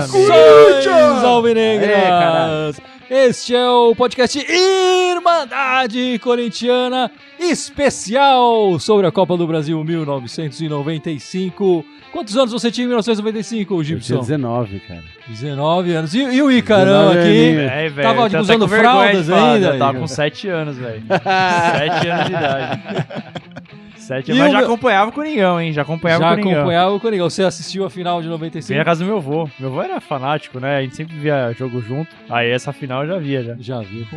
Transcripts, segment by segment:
Saudações alvinegras! Este é o podcast Irmandade Corintiana especial sobre a Copa do Brasil 1995. Quantos anos você tinha em 1995, Gibson? Eu tinha 19, cara. 19 anos. E o Icarão aqui? Tava usando fraldas ainda? Tava com 7 anos, velho. 7 anos de idade. 7 anos. Mas já acompanhava o Coringão, hein? Já acompanhava o Coringão. Você assistiu a final de 95? Vim na casa do meu avô. Meu avô era fanático, né? A gente sempre via jogo junto. Aí essa final eu já via, Já viu.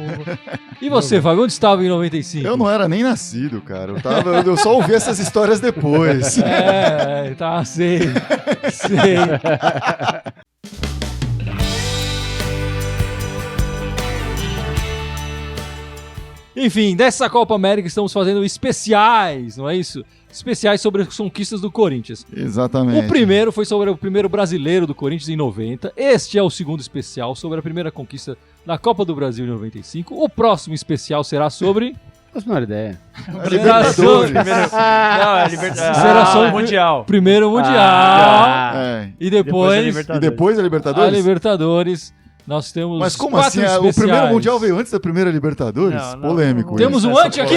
E você, Fábio? Onde estava em 95? Eu não era nem nascido, cara. Eu só ouvi essas histórias depois. Tá, sei. Enfim, dessa Copa América estamos fazendo especiais, não é isso? Especiais sobre as conquistas do Corinthians. Exatamente. O primeiro foi sobre o primeiro brasileiro do Corinthians em 90. Este é o segundo especial sobre a primeira conquista da Copa do Brasil em 95. O próximo especial será sobre... Não tenho ideia. Libertadores. Será sobre Mundial. Primeiro Mundial. E depois a Libertadores? A Libertadores. Nós temos. Mas como assim? O primeiro Mundial veio antes da primeira Libertadores? Não, polêmico. Temos um antes aqui?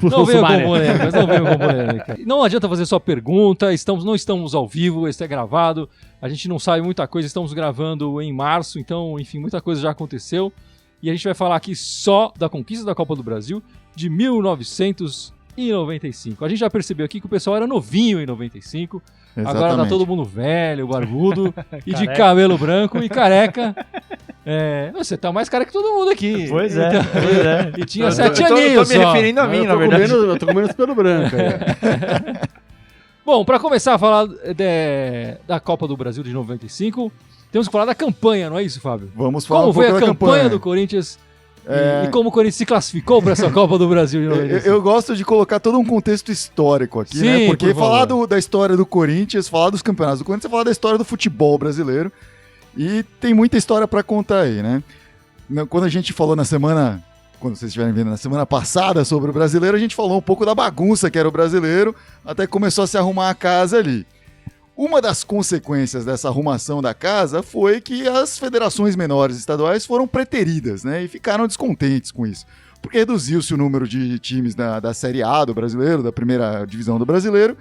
Não veio com polêmica. Não adianta fazer só pergunta. Não estamos ao vivo, isso é gravado. A gente não sabe muita coisa. Estamos gravando em março, então, enfim, muita coisa já aconteceu. E a gente vai falar aqui só da conquista da Copa do Brasil de 1995. A gente já percebeu aqui que o pessoal era novinho em 95. Exatamente. Agora tá todo mundo velho, barbudo e de cabelo branco e careca. Você tá mais careca que todo mundo aqui. Pois é. E tinha 7 aninhos só. Eu tô me referindo a mim, na verdade. Eu tô comendo pelo branco. Bom, pra começar a falar da Copa do Brasil de 95, temos que falar da campanha, não é isso, Fábio? Vamos falar como um pouco foi a da campanha do Corinthians e como o Corinthians se classificou para essa Copa do Brasil de 95? Eu gosto de colocar todo um contexto histórico aqui, Sim, né? Porque falar favor. da história do Corinthians, falar dos campeonatos do Corinthians, é falar da história do futebol brasileiro. E tem muita história pra contar aí, né? Quando a gente falou quando vocês estiverem vendo na semana passada sobre o brasileiro, a gente falou um pouco da bagunça que era o brasileiro, até que começou a se arrumar a casa ali. Uma das consequências dessa arrumação da casa foi que as federações menores estaduais foram preteridas, né? E ficaram descontentes com isso. Porque reduziu-se o número de times da Série A do brasileiro, da primeira divisão do brasileiro,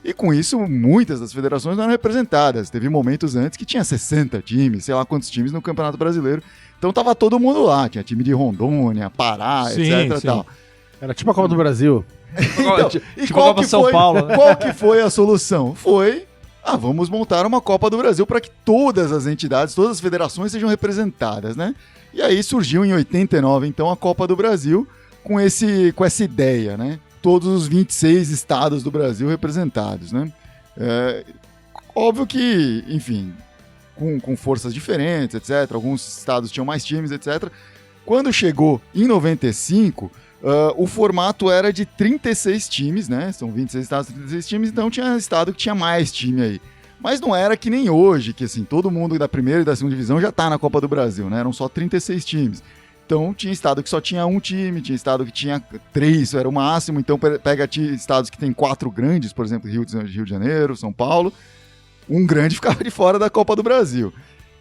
e com isso muitas das federações não eram representadas. Teve momentos antes que tinha 60 times, sei lá quantos times no Campeonato Brasileiro. Então tava todo mundo lá, tinha time de Rondônia, Pará, etc. Tal. Era tipo a Copa do Brasil. Então, e qual que São foi, Paulo, né? qual que foi a solução? Vamos montar uma Copa do Brasil para que todas as entidades, todas as federações sejam representadas, né? E aí surgiu em 89, então, a Copa do Brasil com essa ideia, né? Todos os 26 estados do Brasil representados, né? Óbvio que, enfim, com forças diferentes, etc. Alguns estados tinham mais times, etc. Quando chegou em 95... o formato era de 36 times, né? São 26 estados, 36 times, então tinha estado que tinha mais time aí. Mas não era que nem hoje, que assim, todo mundo da primeira e da segunda divisão já tá na Copa do Brasil, né? Eram só 36 times. Então tinha estado que só tinha um time, tinha estado que tinha 3, era o máximo. Então pega estados que tem 4 grandes, por exemplo, Rio de Janeiro, São Paulo. Um grande ficava de fora da Copa do Brasil.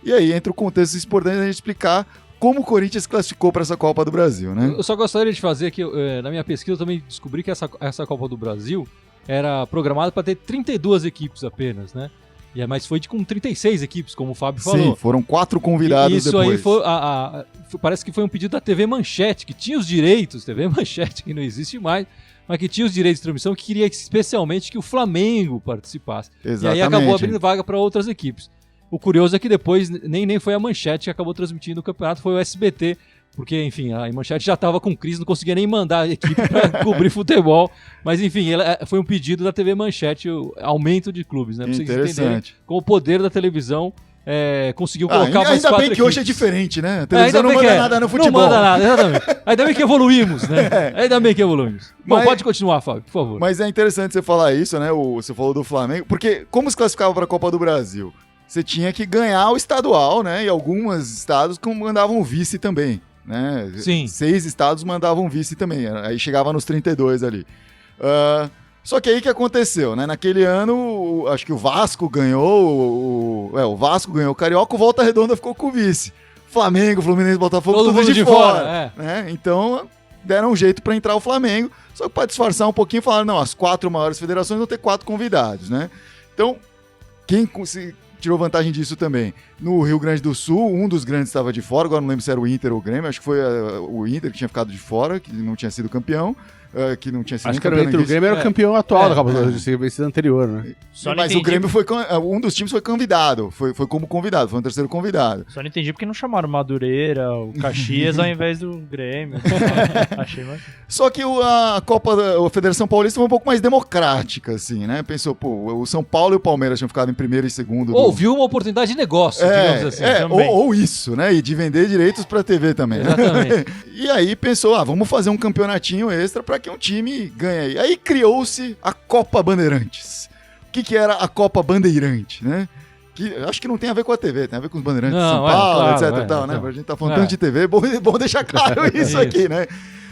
E aí entra o contexto importante da gente explicar como o Corinthians classificou para essa Copa do Brasil, né? Eu só gostaria de fazer que, na minha pesquisa, eu também descobri que essa Copa do Brasil era programada para ter 32 equipes apenas, né? Mas foi com 36 equipes, como o Fábio falou. Sim, foram 4 convidados isso depois. Aí foi, parece que foi um pedido da TV Manchete, que tinha os direitos, TV Manchete, que não existe mais, mas que tinha os direitos de transmissão, que queria especialmente que o Flamengo participasse. Exatamente. E aí acabou abrindo vaga para outras equipes. O curioso é que depois nem foi a Manchete que acabou transmitindo o campeonato, foi o SBT, porque, enfim, a Manchete já estava com crise, não conseguia nem mandar a equipe para cobrir futebol, mas, enfim, foi um pedido da TV Manchete, o aumento de clubes, né? Pra vocês entenderem como o poder da televisão conseguiu colocar mais 4 Ainda bem que equipes. hoje é diferente, né? A televisão não manda nada no futebol. Não manda nada, exatamente. Ainda bem que evoluímos, né? Ainda bem que evoluímos. Bom, pode continuar, Fábio, por favor. Mas é interessante você falar isso, né? Você falou do Flamengo, porque como se classificava para a Copa do Brasil? Você tinha que ganhar o estadual, né? E alguns estados mandavam vice também, né? Sim. 6 estados mandavam vice também. Aí chegava nos 32 ali. Só que aí o que aconteceu, né? Naquele ano, acho que o Vasco ganhou, o Vasco ganhou o Carioca, o Volta Redonda ficou com o vice. Flamengo, Fluminense, Botafogo, Todo tudo mundo de de fora. fora, Né? Então, deram um jeito pra entrar o Flamengo, só que pra disfarçar um pouquinho, falaram, não, as 4 maiores federações vão ter 4 convidados, né? Então, quem tirou vantagem disso também? No Rio Grande do Sul, um dos grandes estava de fora, agora não lembro se era o Inter ou o Grêmio, acho que foi o Inter que tinha ficado de fora, que não tinha sido campeão, que não tinha sido Acho que era o Inter. O Grêmio era o campeão atual da Copa do Brasil, vencido anterior, né? Mas o Grêmio foi, um dos times foi convidado, foi como convidado, foi um terceiro convidado. Só não entendi porque não chamaram o Madureira, o Caxias ao invés do Grêmio. Achei mais... Só que a Federação Paulista foi um pouco mais democrática, assim, né? Pensou, pô, o São Paulo e o Palmeiras tinham ficado em primeiro e segundo. Ou viu uma oportunidade de negócio, digamos assim. Ou isso, né? E de vender direitos pra TV também. Exatamente. E aí pensou, vamos fazer um campeonatinho extra pra que um time ganhe aí. Aí criou-se a Copa Bandeirantes. O que era a Copa Bandeirante, né? Que acho que não tem a ver com a TV, tem a ver com os Bandeirantes de São Paulo, claro, etc. Tal, né? A gente tá falando tanto de TV, é bom deixar claro isso aqui, né?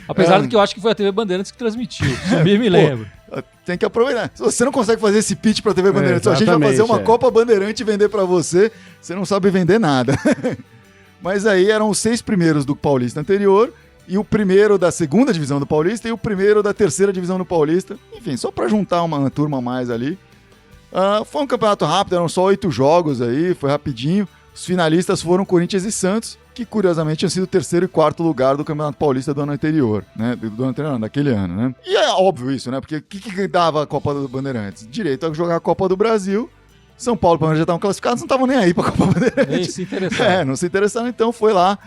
Apesar de que eu acho que foi a TV Bandeirantes que transmitiu. Me lembro. Tem que aproveitar. Se você não consegue fazer esse pitch pra TV Bandeirantes, a gente vai fazer uma Copa Bandeirante e vender pra você, você não sabe vender nada. Mas aí eram os 6 primeiros do Paulista anterior, e o primeiro da segunda divisão do Paulista e o primeiro da terceira divisão do Paulista. Enfim, só pra juntar uma turma a mais ali. Foi um campeonato rápido, eram só 8 jogos aí, foi rapidinho. Os finalistas foram Corinthians e Santos, que curiosamente tinham sido o terceiro e quarto lugar do Campeonato Paulista do ano anterior, né? Do ano anterior, não, daquele ano, né? E é óbvio isso, né? Porque o que dava a Copa do Bandeirantes? Direito a jogar a Copa do Brasil. São Paulo e Palmeiras já estavam classificados, não estavam nem aí pra Copa Bandeirantes. Nem se interessaram. Não se interessaram, então foi lá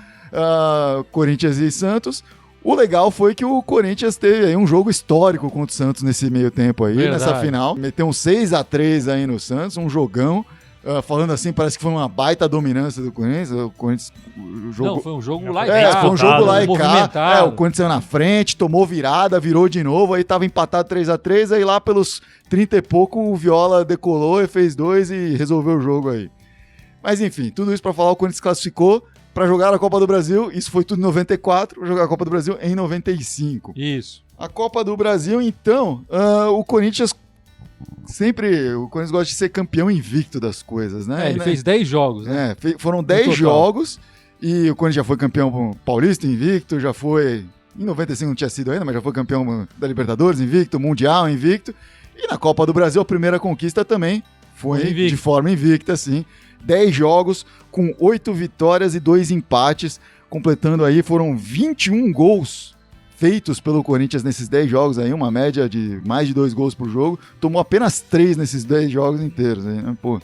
Corinthians e Santos. O legal foi que o Corinthians teve aí um jogo histórico contra o Santos nesse meio tempo aí, nessa final. Meteu um 6-3 aí no Santos, um jogão. Falando assim, parece que foi uma baita dominância do Corinthians. O Corinthians Não, foi um jogo lá e cá. Foi um jogo lá e cá. Movimentado. O Corinthians saiu na frente, tomou virada, virou de novo, aí tava empatado 3-3, aí lá pelos 30 e pouco o Viola decolou e fez 2 e resolveu o jogo aí. Mas enfim, tudo isso pra falar, o Corinthians classificou pra jogar a Copa do Brasil, isso foi tudo em 94, pra jogar a Copa do Brasil em 95. Isso. A Copa do Brasil, então, o Corinthians gosta de ser campeão invicto das coisas, né? Ele fez 10 jogos, né? Foram 10 jogos e o Corinthians já foi campeão paulista invicto, já foi... Em 95 não tinha sido ainda, mas já foi campeão da Libertadores invicto, Mundial invicto. E na Copa do Brasil a primeira conquista também foi de forma invicta, sim. 10 jogos com 8 vitórias e 2 empates, completando aí, foram 21 gols feitos pelo Corinthians nesses 10 jogos aí, uma média de mais de 2 gols por jogo, tomou apenas 3 nesses 10 jogos inteiros aí, né? Pô,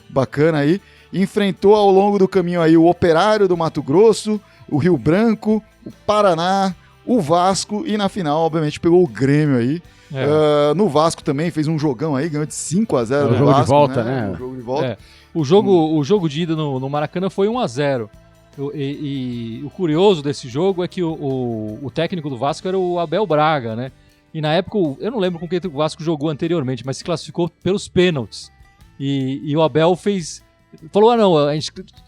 bacana aí. Enfrentou ao longo do caminho aí o Operário do Mato Grosso, o Rio Branco, o Paraná, o Vasco e na final, obviamente, pegou o Grêmio aí. No Vasco também fez um jogão aí, ganhou de 5-0 no jogo Vasco, de volta, né? O jogo de volta. O jogo de ida no Maracanã foi 1-0. E o curioso desse jogo é que o técnico do Vasco era o Abel Braga, né? E na época, eu não lembro com quem o Vasco jogou anteriormente, mas se classificou pelos pênaltis. E o Abel falou, não, a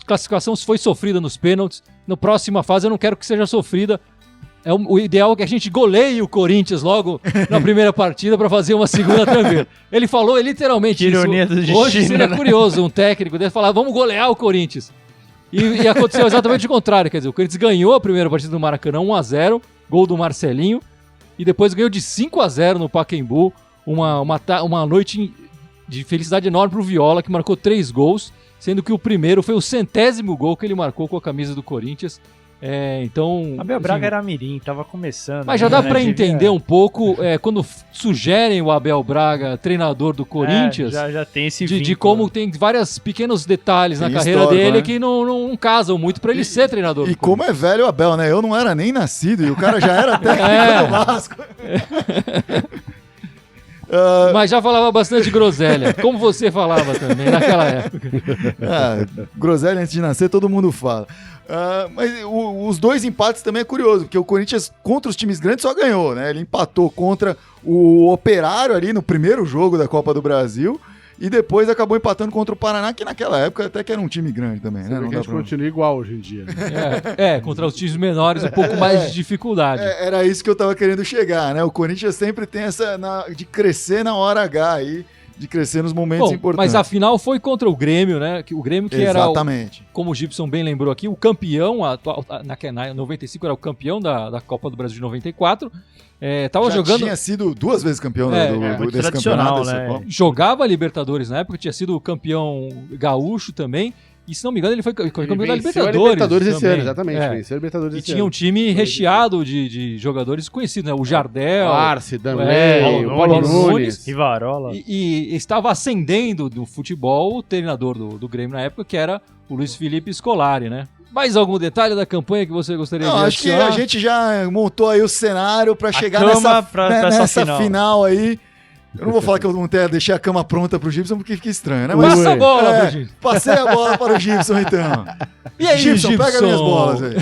classificação foi sofrida nos pênaltis, na próxima fase eu não quero que seja sofrida. O ideal é que a gente goleie o Corinthians logo na primeira partida para fazer uma segunda tranquila. Ele falou literalmente isso. Ironia do destino, hoje seria curioso um técnico dele falar, vamos golear o Corinthians. E aconteceu exatamente o contrário, quer dizer, o Corinthians ganhou a primeira partida do Maracanã 1-0, gol do Marcelinho, e depois ganhou de 5-0 no Pacaembu, uma noite de felicidade enorme pro Viola, que marcou 3 gols, sendo que o primeiro foi o 100º gol que ele marcou com a camisa do Corinthians. Então... Abel Braga era mirim, tava começando. Mas já dá pra entender um pouco, quando sugerem o Abel Braga, treinador do Corinthians, já tem esse de como tem vários pequenos detalhes na carreira dele que não casam muito pra ele ser treinador. E como é velho o Abel, né? Eu não era nem nascido e o cara já era técnico do Vasco. Mas já falava bastante groselha, como você falava também naquela época. Groselha antes de nascer, todo mundo fala. Mas os 2 empates também é curioso, porque o Corinthians contra os times grandes só ganhou, né? Ele empatou contra o Operário ali no primeiro jogo da Copa do Brasil e depois acabou empatando contra o Paraná, que naquela época até que era um time grande também, Você né? vê Não que a dá gente pra... continua igual hoje em dia. Né? Contra os times menores, um pouco mais de dificuldade. Era isso que eu tava querendo chegar, né? O Corinthians sempre tem essa de crescer na hora H aí, de crescer nos momentos Bom, importantes. mas a final foi contra o Grêmio, né? O Grêmio que era, Exatamente. como o Gibson bem lembrou aqui, o campeão, atual, na 95 era o campeão da Copa do Brasil de 94. Tava Já jogando... tinha sido 2 vezes campeão muito desse tradicional, campeonato. né? Copa. Jogava Libertadores na época, tinha sido campeão gaúcho também. E se não me engano, ele foi campeão da Venceu Libertadores. a Libertadores esse também. ano, exatamente. Venceu a Libertadores E esse tinha ano. um time recheado de jogadores conhecidos, né? O Jardel, Arce, Danley, Paulo Paulo Nunes. Nunes. Rivarola. e estava ascendendo do futebol o treinador do Grêmio na época, que era o Luiz Felipe Scolari, né? Mais algum detalhe da campanha que você gostaria Não, de acho que adicionar? a gente já montou aí o cenário pra chegar cama pra essa nessa final aí. Eu não vou falar que eu não deixei a cama pronta pro Gibson porque fica estranho, né? Passa a bola pro Gibson. Passei a bola para o Gibson, então. E aí, Gibson, pega minhas bolas aí.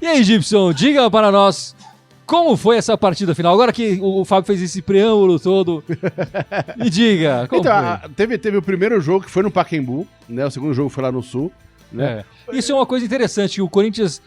E aí, Gibson, diga para nós como foi essa partida final. Agora que o Fábio fez esse preâmbulo todo, me diga, como Então, foi? teve o primeiro jogo que foi no Pacaembu, né? O segundo jogo foi lá no Sul, né? Isso é uma coisa interessante, o Corinthians...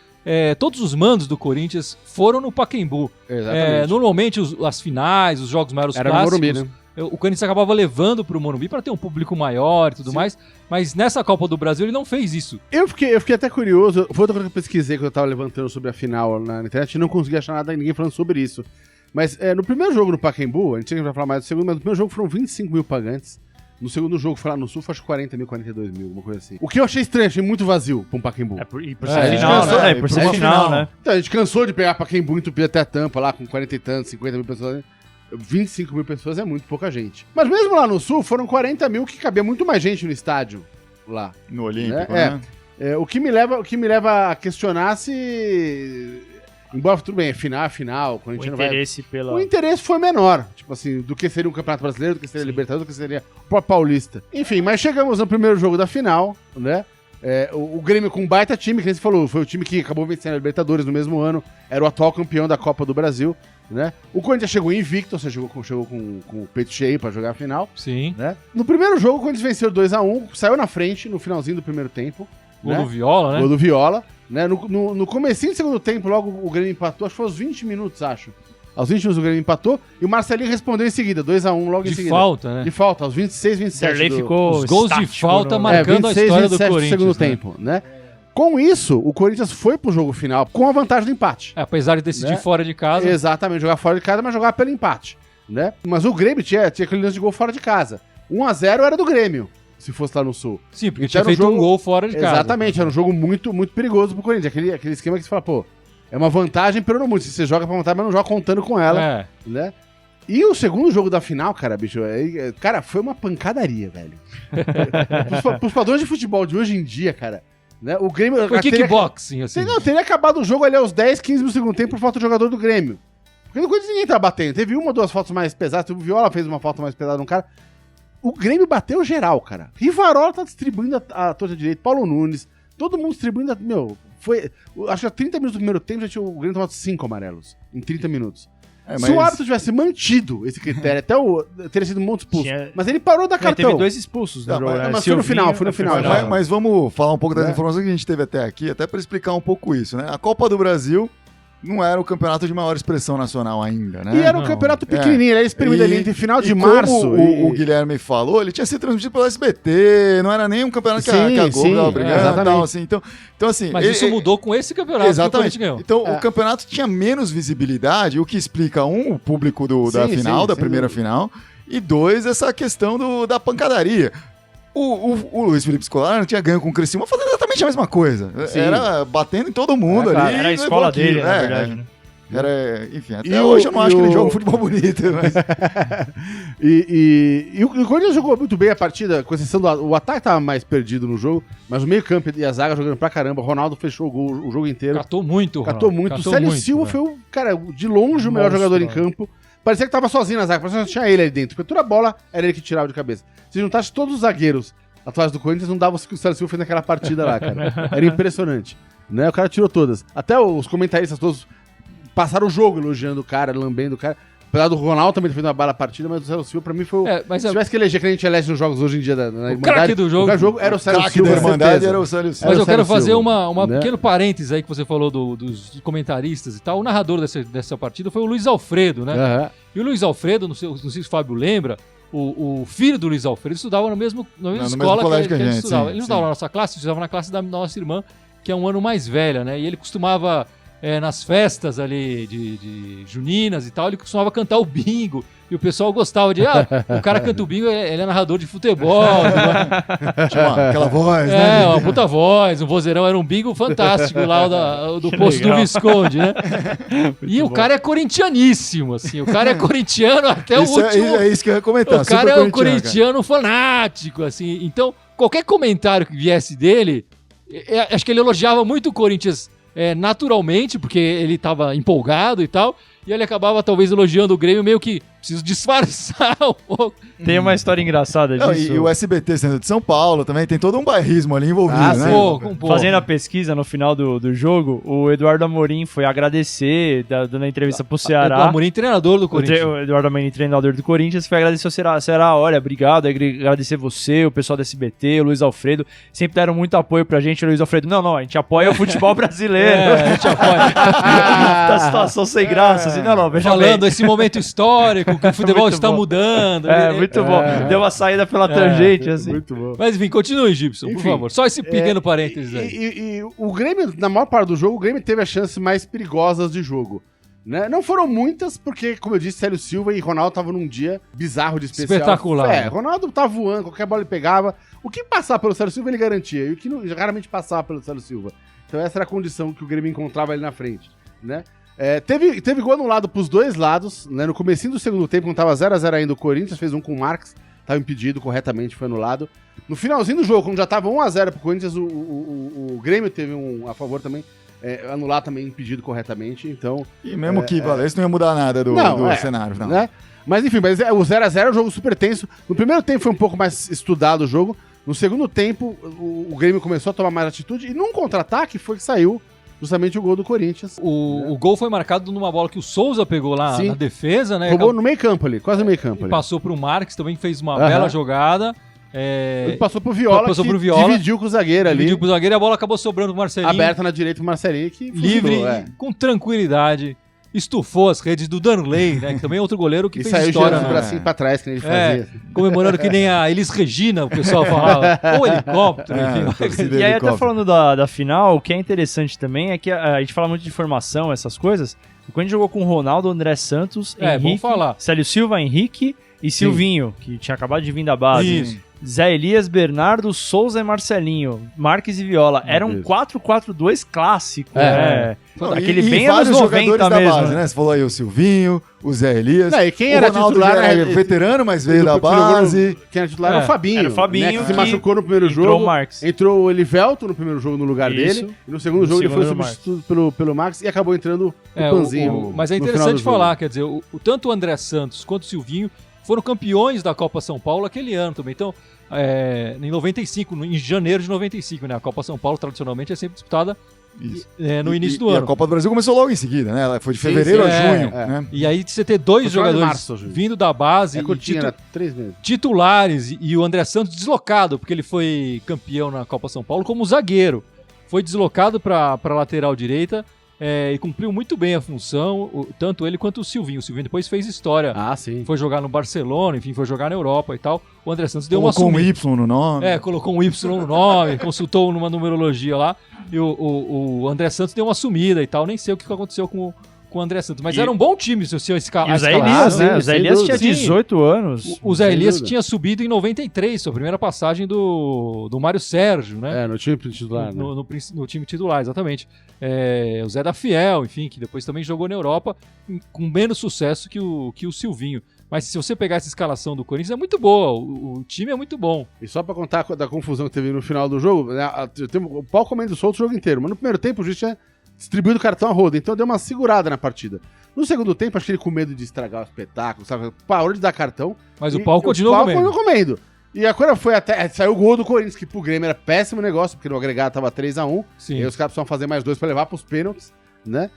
todos os mandos do Corinthians foram no Pacaembu. Exatamente. Normalmente as finais, os jogos maiores Era no clássicos, Morumbi, né? o Corinthians acabava levando pro Morumbi para ter um público maior e tudo mais, mas nessa Copa do Brasil ele não fez isso. Eu fiquei até curioso, foi outra coisa que eu pesquisei quando eu tava levantando sobre a final na internet e não consegui achar nada, ninguém falando sobre isso. Mas no primeiro jogo no Pacaembu, a gente vai falar mais do segundo, mas no primeiro jogo foram 25 mil pagantes. No segundo jogo, foi lá no Sul, foi acho 40 mil, 42 mil, alguma coisa assim. O que eu achei estranho, achei muito vazio pra um Pacaembu. Por ser final, cansou, né? Por ser uma final, final. né? Então, a gente cansou de pegar Pacaembu e entupir até a tampa lá, com 40 e tantos, 50 mil pessoas. 25 mil pessoas é muito pouca gente. Mas mesmo lá no Sul, foram 40 mil que cabia muito mais gente no estádio lá. No Olímpico, né? né? O que me leva a questionar se... Embora tudo bem, é final, quando a O gente não vai... interesse pela... O interesse foi menor, tipo assim, do que seria um Campeonato Brasileiro, do que seria Libertadores, do que seria o próprio Paulista. Enfim, mas chegamos no primeiro jogo da final, né? O Grêmio com um baita time, que a gente falou, foi o time que acabou vencendo a Libertadores no mesmo ano, era o atual campeão da Copa do Brasil, né? O Corinthians chegou invicto, ou seja, chegou com o peito cheio pra jogar a final, Sim. né? No primeiro jogo, o Corinthians venceu 2-1, saiu na frente no finalzinho do primeiro tempo. Gol né? do Viola, né? Gol do Viola. Né? No comecinho do segundo tempo, logo o Grêmio empatou, acho que foi aos 20 minutos, acho. Aos 20 minutos o Grêmio empatou e o Marcelinho respondeu em seguida, 2-1 logo em De seguida. falta, né? De falta, aos 26, 27. Derlei ficou Os gols de estático falta no- marcando 26, a história 27 do Corinthians. segundo né? tempo, né? Com isso, o Corinthians foi pro jogo final com a vantagem do empate. Apesar de decidir Né? fora de casa. Exatamente, jogar fora de casa, mas jogar pelo empate, né? Mas o Grêmio tinha aquele lance de gol fora de casa. 1-0 era do Grêmio, se fosse lá no Sul. Sim, porque Então tinha era um feito um jogo- gol fora de casa. Exatamente, era um jogo muito, muito perigoso pro Corinthians. Aquele esquema que você fala, pô, é uma vantagem pelo muito. Se você joga pra vantagem, mas não joga contando com ela, né? E o segundo jogo da final, cara, bicho, cara, foi uma pancadaria, velho. Pros padrões de futebol de hoje em dia, cara, né? O Grêmio... Foi kickboxing, assim. Teria acabado o jogo ali aos 10, 15 do segundo tempo por falta do jogador do Grêmio. Porque no Corinthians ninguém tá batendo. Teve uma ou duas faltas mais pesadas. O Viola fez uma falta mais pesada no cara. O Grêmio bateu geral, cara. Rivarola tá distribuindo a torta direita. Paulo Nunes. Todo mundo distribuindo. Foi. Acho que a 30 minutos do primeiro tempo já tinha o Grêmio tomado 5 amarelos. Em 30 minutos. Se o árbitro tivesse mantido esse critério, até teria sido um monte expulso. Mas ele parou da Mas cartão. teve 2 expulsos no Não, jogo, mas- né? mas foi no final, foi no final, já. Mas vamos falar um pouco das Né? informações que a gente teve até aqui, até para explicar um pouco isso, né? A Copa do Brasil não era o campeonato de maior expressão nacional ainda, né? E era um Não. campeonato pequenininho, ele era espremido ali entre final de como março o Guilherme falou, ele tinha sido transmitido pelo SBT, não era nem um campeonato que a Globo sim, tava brigando e exatamente. tal, assim. Então assim... Mas isso mudou com esse campeonato que o Exatamente. Corinthians ganhou. Então, o campeonato tinha menos visibilidade, o que explica, o público da Sim, final, sim, da sem primeira dúvida. final, e 2, essa questão da pancadaria. O Luiz Felipe Scolari tinha ganho com o Criciúma fazendo exatamente a mesma coisa. Sim. Era batendo em todo mundo ali. Era a e escola levou aquilo, dele, na verdade, né? Enfim, até E hoje eu não acho que ele o- joga um futebol bonito, mas... E o Corinthians jogou muito bem a partida, com exceção o ataque tava mais perdido no jogo, mas o meio campo e a zaga jogando pra caramba. O Ronaldo fechou o jogo inteiro. Catou muito, Catou Ronaldo. muito. O Célio Silva velho. foi o, cara, de longe o melhor Monstro, jogador em né? campo. Parecia que tava sozinho na zaga, parecia que só tinha ele ali dentro. Porque toda a bola era ele que tirava de cabeça. Se juntasse todos os zagueiros atuais do Corinthians, não dava o que o Célio Silva fez naquela partida lá, cara. Era impressionante. Né? O cara tirou todas. Até os comentaristas todos passaram o jogo elogiando o cara, lambendo o cara. Apesar do Ronaldo também ter feito uma bela partida, mas o Célio Silva, pra mim, foi se tivesse que eleger que a gente elege nos jogos hoje em dia na o craque do jogo. O jogo era o Célio craque Silva. da Irmandade era o Célio Silva. Mas eu quero fazer Silva, uma né? pequeno parênteses aí que você falou dos comentaristas e tal. O narrador dessa partida foi o Luiz Alfredo, né? Aham. E o Luiz Alfredo, não sei se o Fábio lembra, o filho do Luiz Alfredo estudava na mesma escola colégio que que a ele gente, estudava. sim, Ele não sim. estudava na nossa classe, ele estudava na classe da nossa irmã, que é um ano mais velha, né? E ele costumava, nas festas ali de juninas e tal, ele costumava cantar o bingo. E o pessoal gostava de, o cara canta o bingo, ele é narrador de futebol. Tinha aquela voz, né? Uma puta voz, um vozeirão, era um bingo fantástico lá do posto legal. do Visconde, né? E o cara é corintianíssimo, assim, o cara é corintiano até o último... É isso que eu ia comentar. O cara super é um corintiano fanático, assim. Então, qualquer comentário que viesse dele, acho que ele elogiava muito o Corinthians naturalmente, porque ele estava empolgado e tal, e ele acabava talvez elogiando o Grêmio meio que preciso disfarçar um pouco. Tem uma história engraçada Não, disso. e o SBT sendo de São Paulo também, tem todo um bairrismo ali envolvido, Ah, né? Fazendo a pesquisa no final do jogo, o Eduardo Amorim foi agradecer, dando a entrevista pro O Ceará. Amorim, treinador do Corinthians. O Eduardo Amorim, treinador do Corinthians, foi agradecer ao Ceará. Olha, obrigado, agradecer você, o pessoal do SBT, o Luiz Alfredo. Sempre deram muito apoio pra gente. O Luiz Alfredo, não, a gente apoia o futebol brasileiro. A gente apoia. Tá situação sem graça. Assim, não, veja Falando bem. esse momento histórico, que o futebol Muito está bom. mudando. Muito bom. Deu uma saída pela tangente, assim. Muito bom. Mas enfim, continue, Gibson, por Enfim, favor. Só esse pequeno parênteses aí. E o Grêmio, na maior parte do jogo, o Grêmio teve as chances mais perigosas de jogo. Né? Não foram muitas, porque, como eu disse, Célio Silva e Ronaldo estavam num dia bizarro de especial. Espetacular. Ronaldo tava voando, qualquer bola ele pegava. O que passar pelo Célio Silva ele garantia, e o que raramente passava pelo Célio Silva. Então essa era a condição que o Grêmio encontrava ali na frente, né? Teve gol anulado pros dois lados, né? No comecinho do segundo tempo, quando tava 0x0 ainda, o Corinthians fez um com o Marques, tava impedido corretamente, foi anulado. No finalzinho do jogo, quando já tava 1x0 pro Corinthians, o Grêmio teve um a favor também, anular também impedido corretamente, então... E mesmo que valesse, não ia mudar nada do cenário, não. Né? Mas enfim, o 0x0 é um jogo super tenso. No primeiro tempo foi um pouco mais estudado o jogo. No segundo tempo, o Grêmio começou a tomar mais atitude, e num contra-ataque foi que saiu justamente o gol do Corinthians. O gol foi marcado numa bola que o Souza pegou lá Sim. na defesa, né? Roubou no meio campo ali, quase no meio campo ali. Passou pro Marques, também fez uma bela jogada. Ele passou pro Viola, Passou que pro Viola, dividiu com o zagueiro ali. dividiu pro zagueiro e a bola acabou sobrando pro Marcelinho. Aberta na direita pro Marcelinho, que Livre, fuzilou, com tranquilidade. Estufou as redes do Danley, né? Que também é outro goleiro que E fez saiu história. girando o bracinho pra trás, que nem ele fazia. Comemorando que nem a Elis Regina, o pessoal falava. Ou helicóptero, enfim. E aí, até falando da final, o que é interessante também é que a gente fala muito de formação, essas coisas. E quando a gente jogou com Ronaldo, André Santos, vamos Henrique, falar. Célio Silva, Henrique e Silvinho, que tinha acabado de vir da base. Isso. Zé Elias, Bernardo, Souza e Marcelinho, Marques e Viola. Era um 4-4-2 clássico, né? Aquele bem anos vários 90 jogadores mesmo. da base, né? Você falou aí o Silvinho, o Zé Elias. Não, e quem era Ronaldo titular, já era né? veterano, mas veio da base. Quem era titular era o Fabinho. Era o Fabinho, né, que se que machucou no primeiro entrou jogo. o Marques. Entrou o Elivelto no primeiro jogo no lugar Isso. dele. E no segundo jogo ele foi segundo, substituído pelo Marques e acabou entrando o Panzinho. Mas é no final do interessante jogo. falar, quer dizer, tanto o André Santos quanto o Silvinho foram campeões da Copa São Paulo aquele ano também. Então, em 95, em janeiro de 95, né? A Copa São Paulo tradicionalmente é sempre disputada no início do E ano. a Copa do Brasil começou logo em seguida, né? Ela foi de fevereiro a junho, né? E aí você ter dois Foi final de jogadores março, Ju. vindo da base É e curtinho, era 3 meses. titulares e o André Santos deslocado, porque ele foi campeão na Copa São Paulo como zagueiro. Foi deslocado para a lateral direita e cumpriu muito bem a função, tanto ele quanto o Silvinho. O Silvinho depois fez história. Ah, sim. Foi jogar no Barcelona, enfim, foi jogar na Europa e tal. O André Santos deu Colocou uma um sumida. Y no nome. Colocou um Y no nome, consultou numa numerologia lá. E o André Santos deu uma sumida e tal. Nem sei o que aconteceu com o André Santos. Mas era um bom time, se você E escalar. o Zé Elias, né? O Zé Elias tinha Sim. 18 anos. O Zé Sem Elias dúvida. tinha subido em 93, sua primeira passagem do Mário Sérgio, né? No time titular, né? No time titular, exatamente. O Zé da Fiel, enfim, que depois também jogou na Europa com menos sucesso que o Silvinho. Mas se você pegar essa escalação do Corinthians, é muito boa. O time é muito bom. E só pra contar da confusão que teve no final do jogo, né, o pau comendo solto o jogo inteiro. Mas no primeiro tempo o juiz tinha distribuído o cartão a roda, então deu uma segurada na partida. No segundo tempo, acho que ele com medo de estragar o espetáculo, sabe? Parou de dar cartão. Mas o pau continuou comendo. E agora foi até. Saiu o gol do Corinthians, que pro Grêmio era péssimo negócio, porque no agregado tava 3x1. Sim. E aí os caras precisam fazer mais 2 pra levar pros pênaltis, né?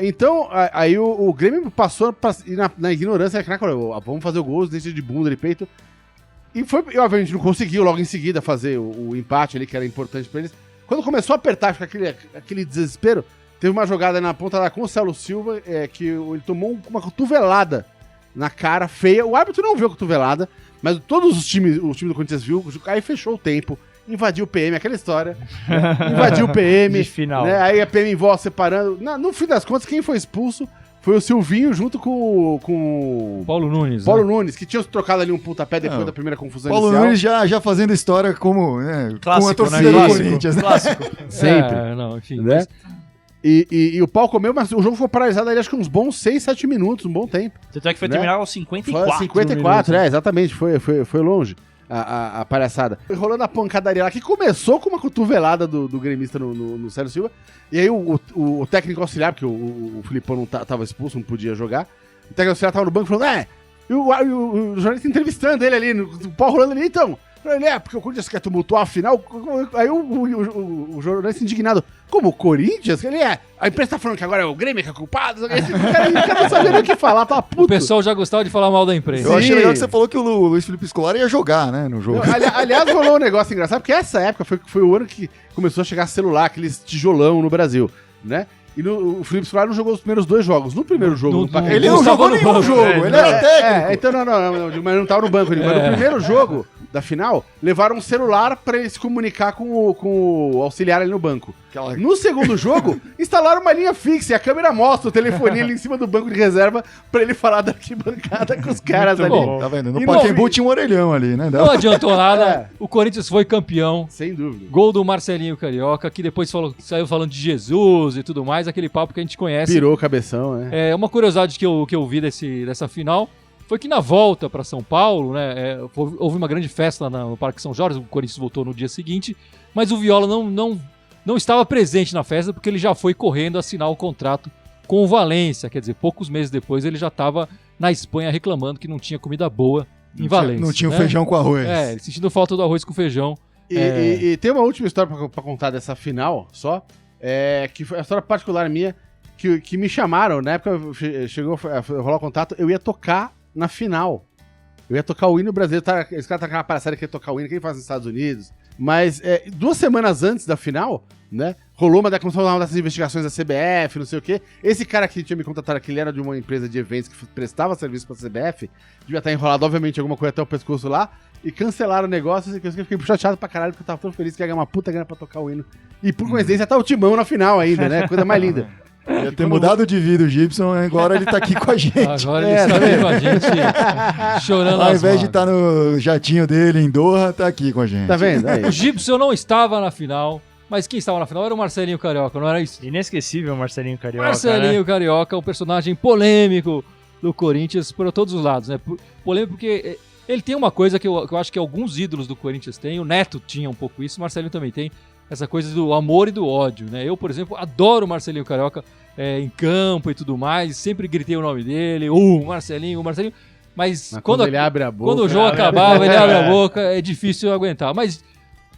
Então, aí o Grêmio passou na ignorância, vamos fazer o gol, deixa de bunda, de peito. E obviamente não conseguiu logo em seguida fazer o empate ali, que era importante pra eles. Quando começou a apertar, fica aquele desespero, teve uma jogada na ponta lá com o Celo Silva, que ele tomou uma cotovelada na cara feia. O árbitro não viu a cotovelada, mas todos os times do Corinthians viu, aí fechou o tempo, invadiu o PM, aquela história. Né? Invadiu o PM. De final. Né? Aí a PM em volta separando. No fim das contas, quem foi expulso foi o Silvinho junto com Paulo Nunes. Paulo Nunes, que tinha trocado ali um pontapé depois da primeira confusão Paulo inicial. Nunes já fazendo história como com a torcida né? do Clássico. Corinthians. Né? Clássico. Sempre. Não, enfim. Né? E o pau comeu, mas o jogo foi paralisado ali acho que uns bons 6, 7 minutos, um bom tempo. Tanto é que foi Né? terminar aos 54. Foi 54, exatamente, foi longe a palhaçada. Foi rolando a pancadaria lá, que começou com uma cotovelada do gremista no Célio Silva, e aí o técnico auxiliar, porque o Filipão não tava expulso, não podia jogar, o técnico auxiliar tava no banco falando, e o jornalista entrevistando ele ali, o pau rolando ali, então... Ele porque o Corinthians quer tumultuar a final. Aí o jornalista indignado, como o Corinthians? Ele a imprensa tá falando que agora é o Grêmio que é culpado. O cara não sabia nem o que falar, tava puto. O pessoal já gostava de falar mal da imprensa. Eu achei Sim. legal que você falou que o Luiz Felipe Scolari ia jogar, né, no jogo. Aliás, rolou um negócio engraçado, porque essa época foi o ano que começou a chegar celular, aqueles tijolão no Brasil, né? E o Felipe Scolari não jogou os primeiros 2 jogos. No primeiro jogo... Ele não jogou nenhum jogo, ele era técnico. Então mas não tava no banco. Mas no primeiro jogo da final, levaram um celular pra ele se comunicar com o auxiliar ali no banco. No segundo jogo, instalaram uma linha fixa e a câmera mostra o telefoninho ali em cima do banco de reserva pra ele falar da arquibancada com os caras ali. bom. Tá vendo? No E Pacaembu tinha um orelhão ali, né? Não adiantou nada. O Corinthians foi campeão. Sem dúvida. Gol do Marcelinho Carioca, que depois saiu falando de Jesus e tudo mais, aquele papo que a gente conhece. Pirou o cabeção, né? Uma curiosidade que eu vi dessa final foi que na volta para São Paulo, né, houve uma grande festa lá no Parque São Jorge, o Corinthians voltou no dia seguinte, mas o Viola não estava presente na festa porque ele já foi correndo assinar o contrato com o Valência, quer dizer, poucos meses depois ele já estava na Espanha reclamando que não tinha comida boa em Valência. Não tinha o né? feijão com arroz. Sentindo falta do arroz com feijão. E tem uma última história pra contar dessa final, só, que foi a história particular minha, que me chamaram, na época chegou a rolar o contato, eu ia tocar na final. Eu ia tocar o hino brasileiro, esse cara tá com uma palhaçada que ia tocar o hino, que ele faz nos Estados Unidos. Mas 2 semanas antes da final, né, rolou começou uma dessas investigações da CBF, não sei o quê. Esse cara que tinha me contratado, que ele era de uma empresa de eventos que prestava serviço pra CBF, devia estar enrolado, obviamente, alguma coisa até o pescoço lá, e cancelaram o negócio, e eu fiquei chateado pra caralho, porque eu tava tão feliz que ia ganhar uma puta grana pra tocar o hino. E por coincidência, tá o Timão na final ainda, né, coisa mais linda. Ia ter mudado de vida o Gibson, agora ele tá aqui com a gente. Agora ele está aqui com a gente, chorando Ao as invés de mágoas. estar no jatinho dele em Doha, tá aqui com a gente. Tá vendo? Aí. O Gibson não estava na final, mas quem estava na final era o Marcelinho Carioca, não era isso? Inesquecível Marcelinho Carioca, Marcelinho né? Carioca, um personagem polêmico do Corinthians por todos os lados, né? Polêmico porque ele tem uma coisa que eu acho que alguns ídolos do Corinthians têm, o Neto tinha um pouco isso, o Marcelinho também tem, essa coisa do amor e do ódio, né? Eu, por exemplo, adoro o Marcelinho Carioca em campo e tudo mais, sempre gritei o nome dele, Marcelinho, mas quando ele abre a boca... Quando o jogo acabava, ele abre a boca, é difícil aguentar, mas...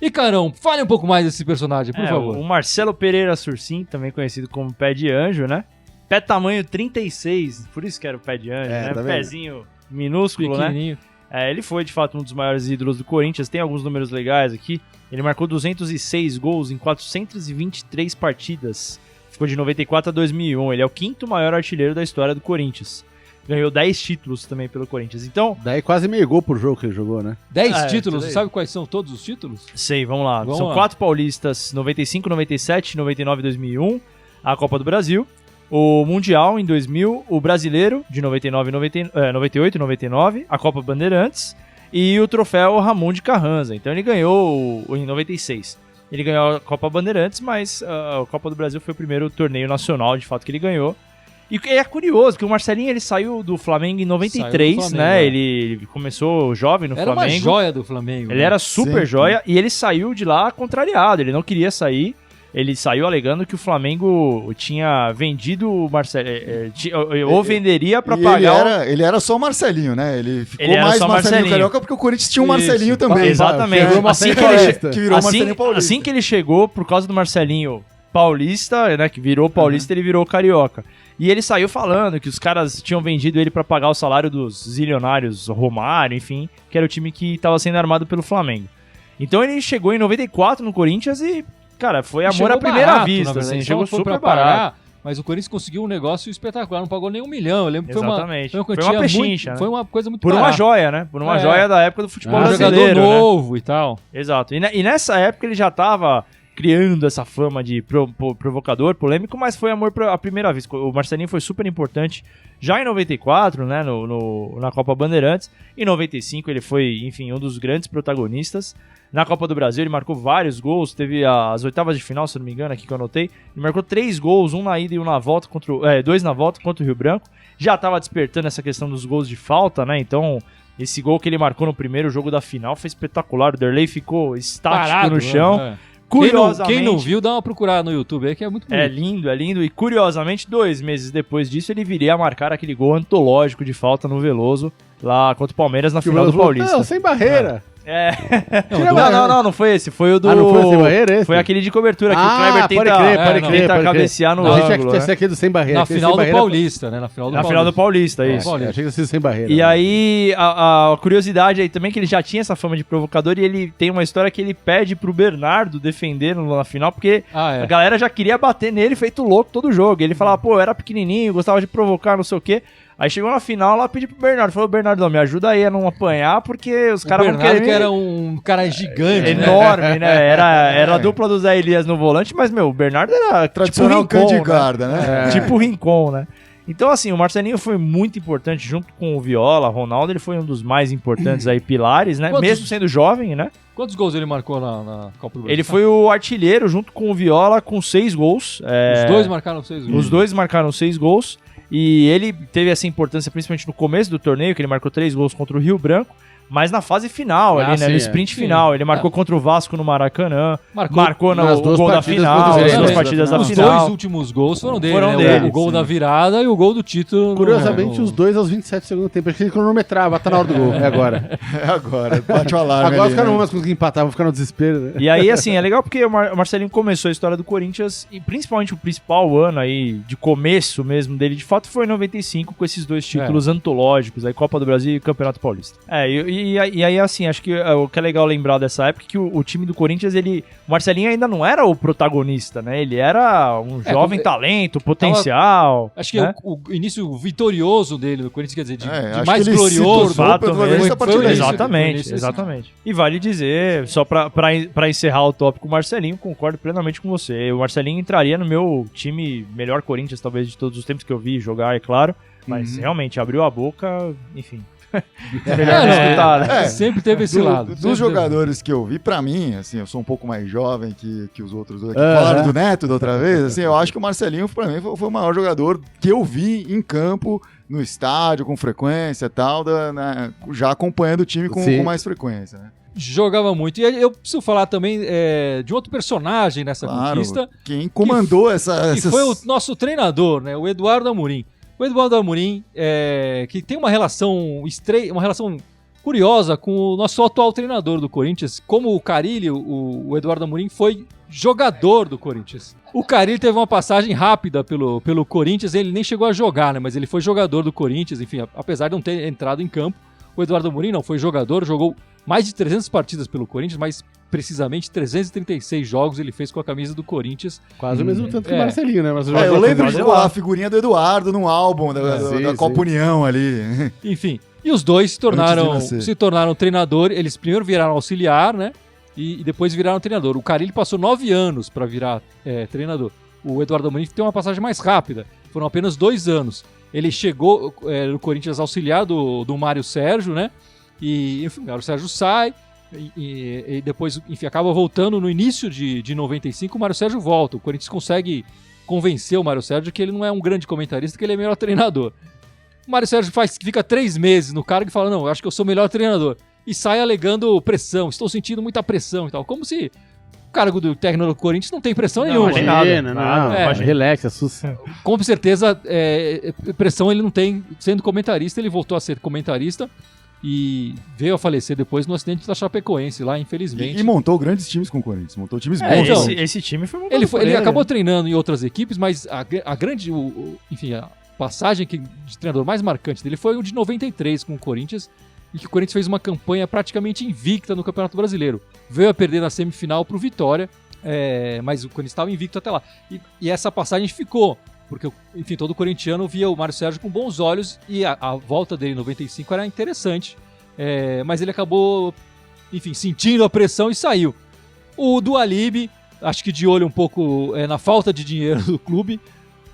E Carão, fale um pouco mais desse personagem, por favor. O Marcelo Pereira Sursim, também conhecido como Pé de Anjo, né? Pé tamanho 36, por isso que era o Pé de Anjo, né? Tá vendo? Pezinho minúsculo, né? Pequenininho. Ele foi, de fato, um dos maiores ídolos do Corinthians. Tem alguns números legais aqui. Ele marcou 206 gols em 423 partidas. Ficou de 94 a 2001. Ele é o 5º maior artilheiro da história do Corinthians. Ganhou 10 títulos também pelo Corinthians. Então, Daí quase meio gol por jogo que ele jogou, né? 10 títulos, tudo aí. sabe quais são todos os títulos? sei, vamos lá. Vamos São lá. 4 paulistas, 95, 97, 99 e 2001. A Copa do Brasil. O Mundial em 2000. O Brasileiro de 98 e 99. A Copa Bandeirantes. E o troféu Ramon de Carranza. Então ele ganhou em 96. Ele ganhou a Copa Bandeirantes, mas a Copa do Brasil foi o primeiro torneio nacional, de fato, que ele ganhou. E é curioso, que o Marcelinho ele saiu do Flamengo em 93, Saiu do Flamengo, né? é. Ele começou jovem no Era Flamengo. uma joia do Flamengo. Ele né? era super Sempre. joia e ele saiu de lá contrariado. Ele não queria sair. Ele saiu alegando que o Flamengo tinha vendido o Marcelo. Ou venderia pra E pagar. ele era só Marcelinho, né? Ele ficou Ele era mais só Marcelinho Marcelinho. Carioca porque o Corinthians tinha um Isso. Marcelinho também. Exatamente. Virou Assim Marcelinho que, ele, Paulista. Que virou assim, Marcelinho Paulista. assim que ele chegou, por causa do Marcelinho paulista, né, que virou paulista, ele virou carioca. E ele saiu falando que os caras tinham vendido ele pra pagar o salário dos zilionários, Romário, enfim, que era o time que tava sendo armado pelo Flamengo. Então ele chegou em 94 no Corinthians e, cara, foi amor à primeira vista, assim, chegou super barato. Mas o Corinthians conseguiu um negócio espetacular, não pagou nem 1 milhão. Eu lembro que Exatamente. foi Foi uma pechincha, né? Foi uma coisa muito Por uma barata. joia, né? Por uma joia da época do futebol Um jogador brasileiro, né? novo e tal. Exato. E nessa época ele já tava criando essa fama de provocador, polêmico, mas foi amor à primeira vez. O Marcelinho foi super importante já em 94, né, na Copa Bandeirantes. Em 95 ele foi, enfim, um dos grandes protagonistas. Na Copa do Brasil ele marcou vários gols, teve as oitavas de final, se não me engano, aqui que eu anotei. Ele marcou 3 gols, um na ida e um na volta, 2 na volta contra o Rio Branco. Já estava despertando essa questão dos gols de falta, né, então esse gol que ele marcou no primeiro jogo da final foi espetacular. O Derlei ficou estático Parado, no chão. né? Curiosamente, Quem não viu, dá uma procurada no YouTube aí que é muito bonito. é lindo. E curiosamente, 2 meses depois disso, ele viria a marcar aquele gol antológico de falta no Veloso, lá contra o Palmeiras na final do Paulista. Não, sem barreira. Não foi esse. Foi o do. não foi sem barreira esse? Foi aquele de cobertura que o Kleber tenta, pode crer. cabecear no Não, achei que ângulo. tinha sido aquele do sem barreira. Na Aquele final sem do barreira- Paulista, né? Na final do Paulista, isso. Achei que tinha sido sem barreira. E aí, a curiosidade aí também é que ele já tinha essa fama de provocador e ele tem uma história que ele pede pro Bernardo defender na final, porque a galera já queria bater nele feito louco todo jogo. Ele falava, pô, eu era pequenininho, gostava de provocar, não sei o quê. Aí chegou na final, lá pediu pro Bernardo, falou, Bernardo, me ajuda aí a não apanhar, porque os caras vão querer... Bernardo que era um cara gigante, né? enorme, né? Era a dupla do Zé Elias no volante, mas, meu, o Bernardo era Tradicional tipo o Rincon, cão de né? guarda, né? Tipo o Rincon, né? Então, assim, o Marcelinho foi muito importante, junto com o Viola, Ronaldo, ele foi um dos mais importantes aí, pilares, né? Quantos- Mesmo sendo jovem, né? Quantos gols ele marcou na Copa do Brasil? Ele foi o artilheiro, junto com o Viola, com 6 gols. Os dois marcaram 6 gols. Os dois marcaram 6 gols. E ele teve essa importância principalmente no começo do torneio, que ele marcou 3 gols contra o Rio Branco, mas na fase final, ali, né, sim, no sprint final. Ele marcou contra o Vasco no Maracanã, marcou nas o duas gol da partidas final, contra os nas Grêmio, duas né? partidas da Os final. 2 últimos gols foram dele, Foram né? dele, O gol sim. da virada e o gol do título. Curiosamente, os dois aos 27 do segundo tempo. Acho que ele cronometrava, tá na hora do gol. É agora. É agora, bate o alarme. Agora os ali, caras não vão né? mais conseguir empatar, vão ficar no desespero, né? E aí, assim, é legal porque o Marcelinho começou a história do Corinthians, e principalmente o principal ano aí, de começo mesmo dele, de fato, foi em 95, com esses 2 títulos antológicos, aí Copa do Brasil e Campeonato Paulista. E aí, assim, acho que o que é legal lembrar dessa época é que o time do Corinthians, o Marcelinho ainda não era o protagonista, né? Ele era um jovem talento, potencial. Acho que né? o início vitorioso dele no Corinthians, quer dizer, de acho mais que ele se glorioso. tornou protagonista a partir foi daí. isso. Exatamente, exatamente. E vale dizer, só pra encerrar o tópico, o Marcelinho, concordo plenamente com você. O Marcelinho entraria no meu time melhor Corinthians, talvez, de todos os tempos que eu vi jogar, é claro. Mas realmente, abriu a boca, enfim. É melhor não escutar, né? Sempre teve esse lado. Dos jogadores que eu vi, pra mim, assim, eu sou um pouco mais jovem que os outros dois aqui. Falaram do Neto da outra vez, assim, eu acho que o Marcelinho, pra mim, foi o maior jogador que eu vi em campo, no estádio, com frequência e tal, já acompanhando o time com mais frequência, né? Jogava muito. E eu preciso falar também de outro personagem nessa conquista. Quem comandou essa... Que foi o nosso treinador, né? O Eduardo Amorim. O Eduardo Amorim, que tem uma relação curiosa com o nosso atual treinador do Corinthians. Como o Carille, o Eduardo Amorim foi jogador do Corinthians. O Carille teve uma passagem rápida pelo Corinthians, ele nem chegou a jogar, né? Mas ele foi jogador do Corinthians, enfim, apesar de não ter entrado em campo. O Eduardo Amorim não foi jogador, jogou mais de 300 partidas pelo Corinthians, mais precisamente 336 jogos ele fez com a camisa do Corinthians. Quase o mesmo tanto que o Marcelinho, né? Mas eu lembro de a figurinha do Eduardo num álbum da Copa União ali. Enfim, e os dois se tornaram treinador. Eles primeiro viraram auxiliar, né? E depois viraram treinador. O Carille passou 9 anos para virar treinador. O Eduardo Amorim tem uma passagem mais rápida. Foram apenas 2 anos. Ele chegou no Corinthians auxiliar do Mário Sérgio, né? E, enfim, o Mário Sérgio sai e depois, enfim, acaba voltando no início de 95. O Mário Sérgio volta. O Corinthians consegue convencer o Mário Sérgio que ele não é um grande comentarista, que ele é melhor treinador. O Mário Sérgio fica 3 meses no cargo e fala, não, eu acho que eu sou o melhor treinador. E sai alegando pressão, estou sentindo muita pressão e tal. Como se o cargo do técnico do Corinthians não tem pressão nenhuma. Nada. Relax, assusta. Com certeza, pressão ele não tem sendo comentarista. Ele voltou a ser comentarista. e veio a falecer depois no acidente da Chapecoense lá, infelizmente. E montou grandes times com o Corinthians, montou times bons. então, esse time foi muito Ele acabou treinando em outras equipes, mas a grande, enfim, a passagem de treinador mais marcante dele foi o de 93 com o Corinthians, em que o Corinthians fez uma campanha praticamente invicta no Campeonato Brasileiro. Veio a perder na semifinal pro Vitória, mas o Corinthians estava invicto até lá. E essa passagem ficou, porque, enfim, todo corintiano via o Mário Sérgio com bons olhos e a volta dele em 95 era interessante, mas ele acabou, enfim, sentindo a pressão e saiu. O Dualib, acho que de olho um pouco na falta de dinheiro do clube,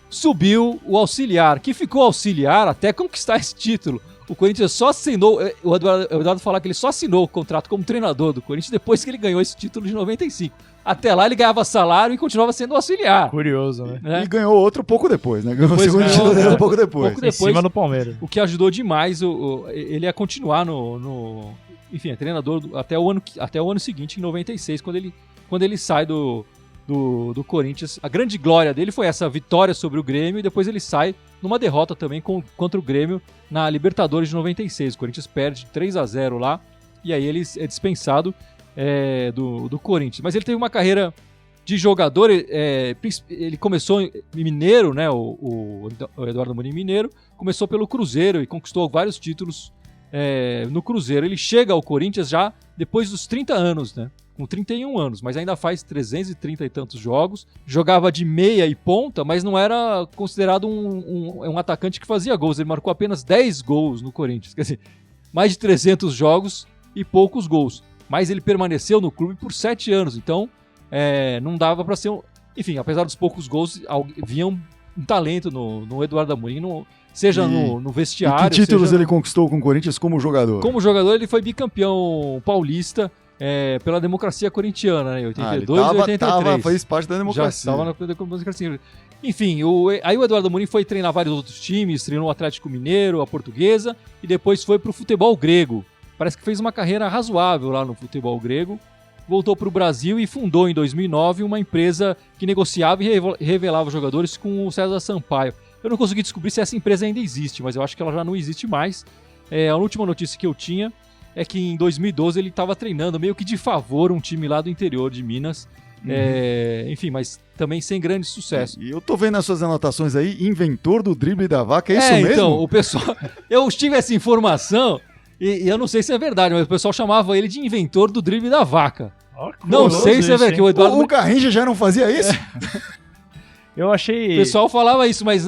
subiu o auxiliar, que ficou auxiliar até conquistar esse título. O Corinthians só assinou, o Eduardo fala que ele só assinou o contrato como treinador do Corinthians depois que ele ganhou esse título de 95. Até lá ele ganhava salário e continuava sendo auxiliar. Curioso, né? E ganhou outro pouco depois, né? Ganhou o segundo título dele pouco depois. Em cima do Palmeiras. O que ajudou demais ele a continuar enfim, é treinador até o ano seguinte, em 96, quando ele sai do Corinthians. A grande glória dele foi essa vitória sobre o Grêmio e depois ele sai numa derrota também contra o Grêmio na Libertadores de 96. O Corinthians perde 3-0 lá e aí ele é dispensado do Corinthians. Mas ele teve uma carreira de jogador, ele começou em Mineiro, né? O Eduardo Amorim Mineiro, começou pelo Cruzeiro e conquistou vários títulos no Cruzeiro. Ele chega ao Corinthians já depois dos 30 anos, né? Com 31 anos, mas ainda faz 330 e tantos jogos. Jogava de meia e ponta, mas não era considerado um atacante que fazia gols. Ele marcou apenas 10 gols no Corinthians. Quer dizer, mais de 300 jogos e poucos gols. Mas ele permaneceu no clube por 7 anos, então não dava para ser... Enfim, apesar dos poucos gols, havia um talento no Eduardo Amorim, seja no vestiário... E que títulos ele conquistou com o Corinthians como jogador? Como jogador, ele foi bicampeão paulista, pela democracia corintiana, né? Em 82 e 83. Fez parte da democracia. Já estava na democracia. Enfim, aí o Eduardo Amorim foi treinar vários outros times, treinou o Atlético Mineiro, a Portuguesa, e depois foi para o futebol grego. Parece que fez uma carreira razoável lá no futebol grego. Voltou para o Brasil e fundou em 2009 uma empresa que negociava e revelava jogadores com o César Sampaio. Eu não consegui descobrir se essa empresa ainda existe, mas eu acho que ela já não existe mais. A última notícia que eu tinha é que em 2012 ele estava treinando meio que de favor um time lá do interior de Minas. Enfim, mas também sem grande sucesso. E eu tô vendo as suas anotações aí, inventor do drible da vaca, é isso mesmo? Então, o pessoal... Eu tive essa informação e eu não sei se é verdade, mas o pessoal chamava ele de inventor do drible da vaca. Não sei se é verdade. O Eduardo... O Garrincha já não fazia isso? Eu achei... O pessoal falava isso, mas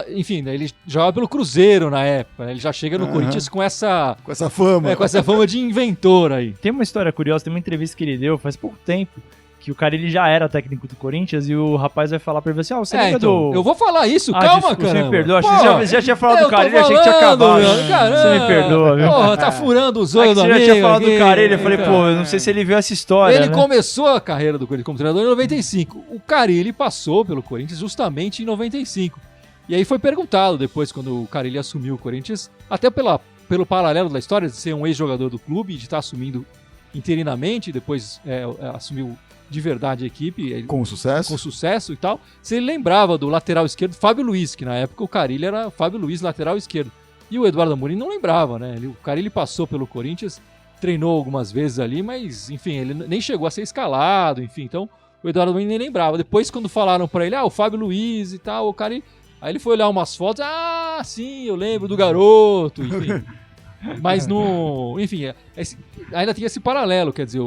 enfim, ele jogava pelo Cruzeiro na época, né? Ele já chega no Corinthians com essa fama. Com essa fama de inventor aí. Tem uma história curiosa, tem uma entrevista que ele deu faz pouco tempo, que o cara ele já era técnico do Corinthians e o rapaz vai falar pra ele assim, você lembra então, eu vou falar isso, calma, cara. Você me perdoa, você já tinha falado do Carille, achei que tinha acabado. Você me perdoa, viu? Porra, tá furando os olhos do amigo. Você já tinha falado do Carille, eu falei, eu não sei se ele viu essa história. Ele começou a carreira do Corinthians como treinador em 95. O Carille passou pelo Corinthians justamente em 95. E aí foi perguntado depois, quando o Carille assumiu o Corinthians, até pelo paralelo da história de ser um ex-jogador do clube, de estar assumindo interinamente, depois assumiu de verdade a equipe. Com sucesso. Com sucesso e tal. Se ele lembrava do lateral esquerdo, Fábio Luiz, que na época o Carille era Fábio Luiz, lateral esquerdo. E o Eduardo Amorim não lembrava, né? O Carille passou pelo Corinthians, treinou algumas vezes ali, mas, enfim, ele nem chegou a ser escalado, enfim. Então, o Eduardo Amorim nem lembrava. Depois, quando falaram pra ele, o Fábio Luiz e tal, o Carille... Aí ele foi olhar umas fotos, sim, eu lembro do garoto, enfim... Mas enfim, ainda tinha esse paralelo, quer dizer,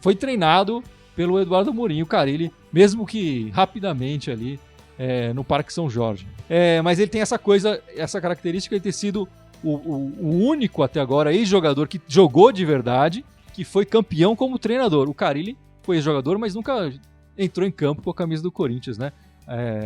foi treinado pelo Eduardo Amorim, o Carille, mesmo que rapidamente ali no Parque São Jorge. Mas ele tem essa característica de ter sido o único até agora ex-jogador que jogou de verdade, que foi campeão como treinador. O Carille foi ex-jogador, mas nunca entrou em campo com a camisa do Corinthians, né?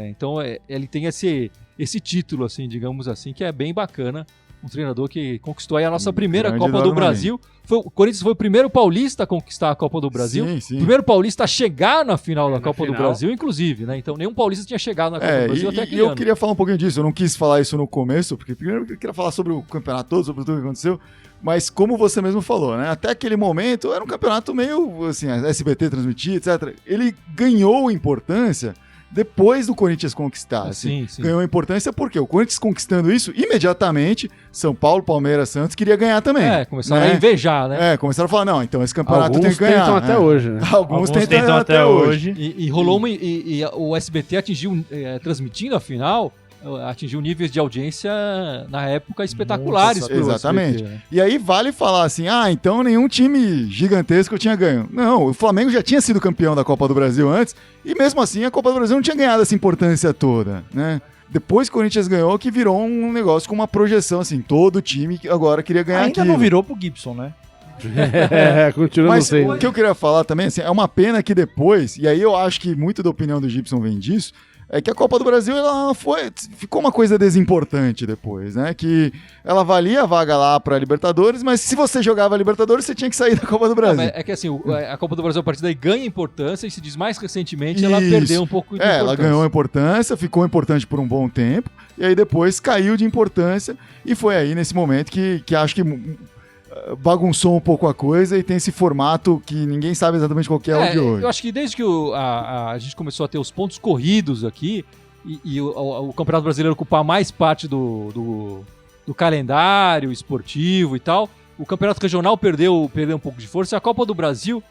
Então ele tem esse título, assim, digamos assim, que é bem bacana. Um treinador que conquistou aí a nossa primeira Copa do Brasil. O Corinthians foi o primeiro paulista a conquistar a Copa do Brasil. Sim. O primeiro paulista a chegar na final da Copa do Brasil, inclusive, né? Então nenhum paulista tinha chegado na Copa do Brasil até aquele ano. Eu queria falar um pouquinho disso. Eu não quis falar isso no começo, porque primeiro eu queria falar sobre o campeonato todo, sobre tudo que aconteceu. Mas como você mesmo falou, né? Até aquele momento era um campeonato meio, assim, a SBT transmitia, etc. Ele ganhou importância depois do Corinthians conquistar. Assim. Sim. Ganhou importância porque o Corinthians conquistando isso, imediatamente, São Paulo, Palmeiras, Santos queria ganhar também. Começaram a invejar, né? Começaram a falar, não, então esse campeonato Alguns tem que ganhar. tentam até hoje, né? Alguns tentam até hoje. E rolou e o SBT atingiu, transmitindo a final, atingiu níveis de audiência na época espetaculares. Nossa, pro exatamente. SBT, né? E aí vale falar assim, então nenhum time gigantesco tinha ganho. Não, o Flamengo já tinha sido campeão da Copa do Brasil antes, e mesmo assim a Copa do Brasil não tinha ganhado essa importância toda, né? Depois que o Corinthians ganhou, que virou um negócio com uma projeção, assim, todo time agora queria ganhar Ainda aquilo. não virou pro Gibson, né? Continua Mas não sei. o que eu queria falar também, assim, é uma pena que depois, e aí eu acho que muito da opinião do Gibson vem disso, é que a Copa do Brasil ficou uma coisa desimportante depois, né? Que ela valia a vaga lá pra Libertadores, mas se você jogava a Libertadores, você tinha que sair da Copa do Brasil. É que assim, a Copa do Brasil a partir daí ganha importância e se diz mais recentemente ela Isso. perdeu um pouco de importância. Ela ganhou importância, ficou importante por um bom tempo, e aí depois caiu de importância, e foi aí nesse momento que acho que bagunçou um pouco a coisa e tem esse formato que ninguém sabe exatamente qual que é o de hoje. Eu acho que desde que a gente começou a ter os pontos corridos aqui e o Campeonato Brasileiro ocupar mais parte do calendário esportivo e tal, o Campeonato Regional perdeu um pouco de força e a Copa do Brasil,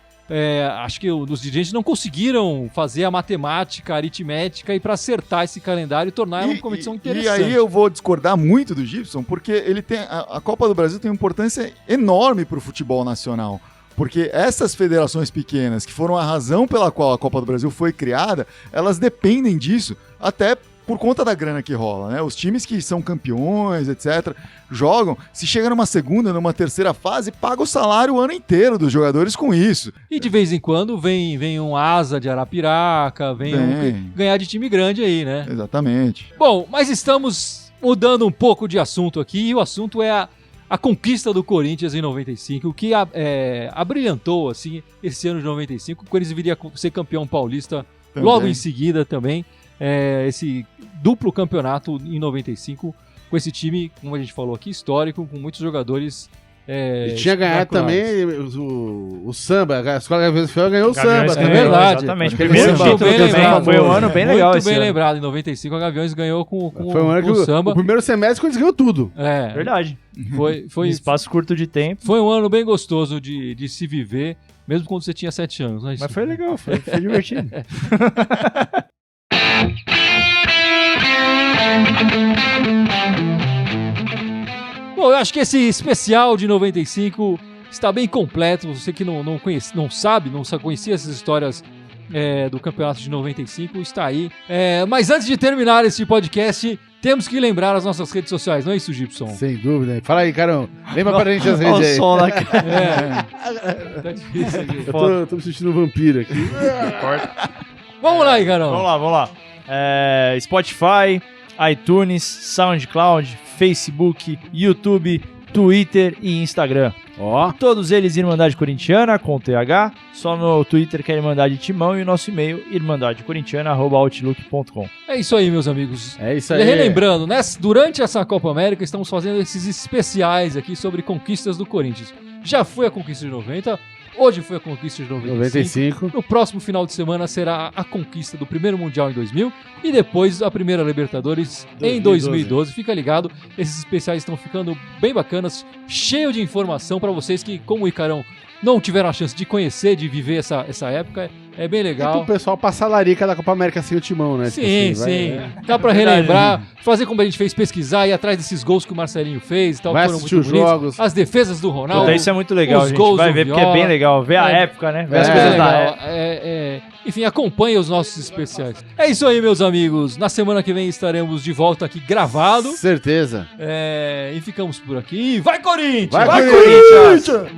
acho que os dirigentes não conseguiram fazer a matemática, a aritmética e para acertar esse calendário e tornar ela uma competição interessante. E aí eu vou discordar muito do Gibson, porque ele tem a Copa do Brasil tem uma importância enorme para o futebol nacional. Porque essas federações pequenas, que foram a razão pela qual a Copa do Brasil foi criada, elas dependem disso, até por conta da grana que rola, né? Os times que são campeões, etc., jogam, se chega numa segunda, numa terceira fase, paga o salário o ano inteiro dos jogadores com isso. E de vez em quando vem um asa de Arapiraca, vem ganhar de time grande aí, né? Exatamente. Bom, mas estamos mudando um pouco de assunto aqui, e o assunto é a conquista do Corinthians em 95, que abrilhantou, assim, esse ano de 95. O Corinthians viria a ser campeão paulista logo em seguida também. Esse duplo campeonato em 95, com esse time, como a gente falou aqui, histórico, com muitos jogadores. E tinha ganhado também o samba, a Escola Gaviões Fiel ganhou o samba. É verdade. Exatamente. Aquele Primeiro samba título bem também, lembrado. foi um ano bem legal Muito esse bem ano. lembrado, em 95 a Gaviões ganhou com Foi um ano que o samba. o primeiro semestre eles ganhou tudo. Verdade. Foi Espaço curto de tempo. Foi um ano bem gostoso de se viver, mesmo quando você tinha 7 anos. Né? Mas foi legal, foi divertido. Bom, eu acho que esse especial de 95 está bem completo. Você que não conhecia essas histórias do campeonato de 95, está aí. Mas antes de terminar esse podcast, temos que lembrar as nossas redes sociais, não é isso, Gibson? Sem dúvida. Fala aí, Carão. Lembra pra gente as redes Olha o aí. som lá, cara. Tá difícil aqui. Eu tô me sentindo um vampiro aqui. Vamos lá, Icarão. Vamos lá. Spotify, iTunes, SoundCloud, Facebook, YouTube, Twitter e Instagram. Ó. Todos eles Irmandade Corintiana, com TH. Só no Twitter que é Irmandade Timão e o nosso e-mail irmandadecorintiana@outlook.com. É isso aí, meus amigos. É isso E aí. relembrando, durante essa Copa América estamos fazendo esses especiais aqui sobre conquistas do Corinthians. Já foi a conquista de 90, hoje foi a conquista de 95. No próximo final de semana será a conquista do primeiro Mundial em 2000 e depois a primeira Libertadores em 2012. Fica ligado, esses especiais estão ficando bem bacanas, cheio de informação para vocês que, como o Icarão, não tiveram a chance de conhecer, de viver essa época. É bem E legal. pro pessoal passar a larica da Copa América sem o timão, né? Sim, Tipo sim. assim, Dá pra relembrar, fazer como a gente fez, pesquisar, ir atrás desses gols que o Marcelinho fez e tal, Vai que foram assistir muito os bonitos. jogos. As defesas do Ronaldo. Puta, isso é muito legal, os gente. gols Vai do ver porque é Viola. bem legal. Ver a É. época, né? Ver É as bem coisas da legal. época. Enfim, acompanhe os nossos especiais. É isso aí, meus amigos. Na semana que vem estaremos de volta aqui gravado. Certeza. E ficamos por aqui. Vai, Corinthians! Vai, Corinthians! Corinthians!